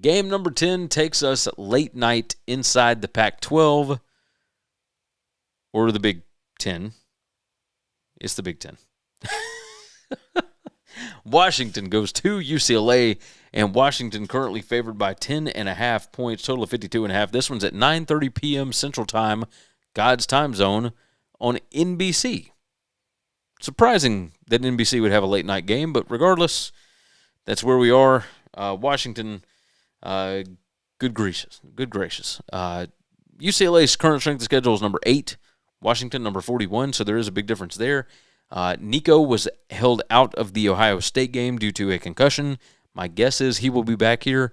Game number 10 takes us late night inside the Pac-12 or the Big Ten. It's the Big Ten. Washington goes to UCLA, and Washington currently favored by 10.5 points, total of 52.5. This one's at 9:30 p.m. Central Time, God's time zone, on NBC. Surprising that NBC would have a late night game, but regardless, that's where we are. Washington, good gracious. UCLA's current strength of schedule is number 8, Washington number 41, so there is a big difference there. Nico was held out of the Ohio State game due to a concussion. My guess is he will be back here.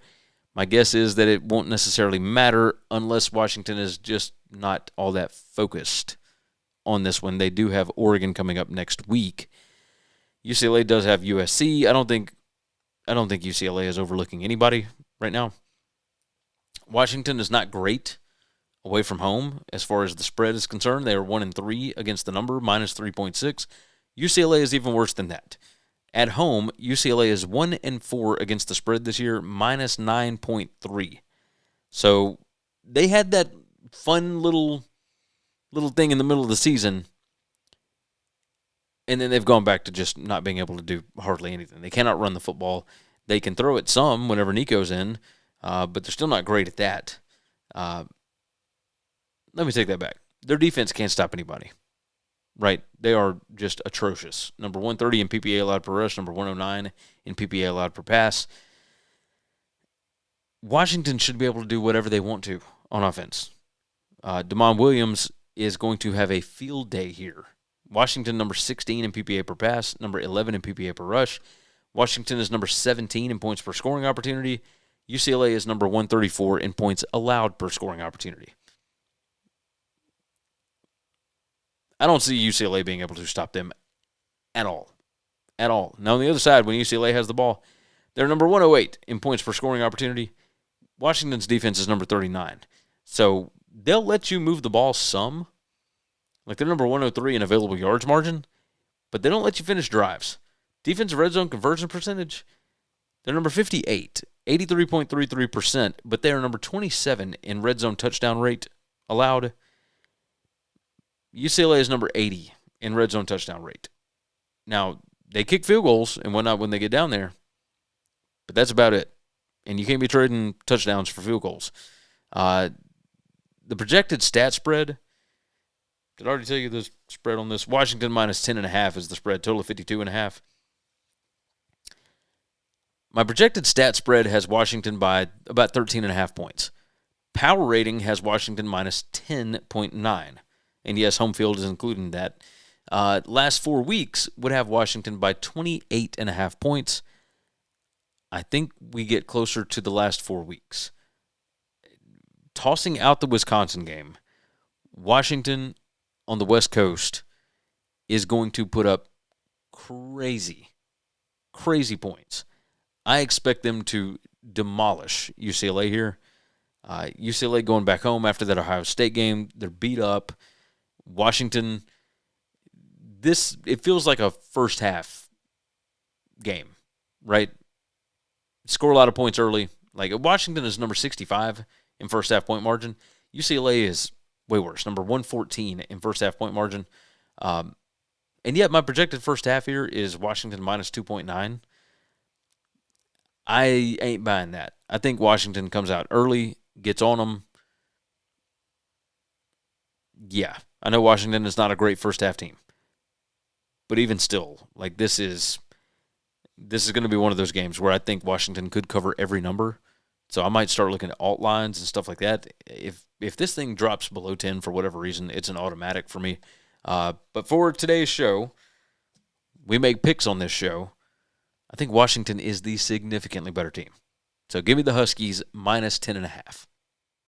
My guess is that it won't necessarily matter unless Washington is just not all that focused on this one. They do have Oregon coming up next week. UCLA does have USC. I don't think UCLA is overlooking anybody right now. Washington is not great away from home as far as the spread is concerned. They are 1-3 against the number, minus 3.6. UCLA is even worse than that. At home, UCLA is 1-4 against the spread this year, minus 9.3. So they had that fun little thing in the middle of the season, and then they've gone back to just not being able to do hardly anything. They cannot run the football. They can throw it some whenever Nico's in, but they're still not great at that. Let me take that back. Their defense can't stop anybody. Right? They are just atrocious. Number 130 in PPA allowed per rush, number 109 in PPA allowed per pass. Washington should be able to do whatever they want to on offense. Damon Williams is going to have a field day here. Washington, number 16 in PPA per pass, number 11 in PPA per rush. Washington is number 17 in points per scoring opportunity. UCLA is number 134 in points allowed per scoring opportunity. I don't see UCLA being able to stop them at all. At all. Now, on the other side, when UCLA has the ball, they're number 108 in points per scoring opportunity. Washington's defense is number 39. So they'll let you move the ball some. Like they're number 103 in available yards margin, but they don't let you finish drives. Defensive red zone conversion percentage, they're number 58, 83.33%, but they are number 27 in red zone touchdown rate allowed. UCLA is number 80 in red zone touchdown rate. Now, they kick field goals and whatnot when they get down there, but that's about it. And you can't be trading touchdowns for field goals. The projected stat spread, did I already tell you the spread on this? Washington minus 10.5 is the spread, total of 52.5. My projected stat spread has Washington by about 13.5 points. Power rating has Washington minus 10.9. And yes, home field is included in that. Last 4 weeks would have Washington by 28.5 points. I think we get closer to the last 4 weeks. Tossing out the Wisconsin game, Washington on the West Coast is going to put up crazy points. I expect them to demolish UCLA here. UCLA going back home after that Ohio State game, they're beat up. Washington, it feels like a first half game, right? Score a lot of points early. Like Washington is number 65 in first half point margin. UCLA is way worse, number 114 in first half point margin. And yet my projected first half here is Washington minus 2.9. I ain't buying that. I think Washington comes out early, gets on them. Yeah, I know Washington is not a great first half team. But even still, like this is going to be one of those games where I think Washington could cover every number. So I might start looking at alt lines and stuff like that. If this thing drops below 10 for whatever reason, it's an automatic for me. But for today's show, we make picks on this show. I think Washington is the significantly better team. So give me the Huskies minus 10.5.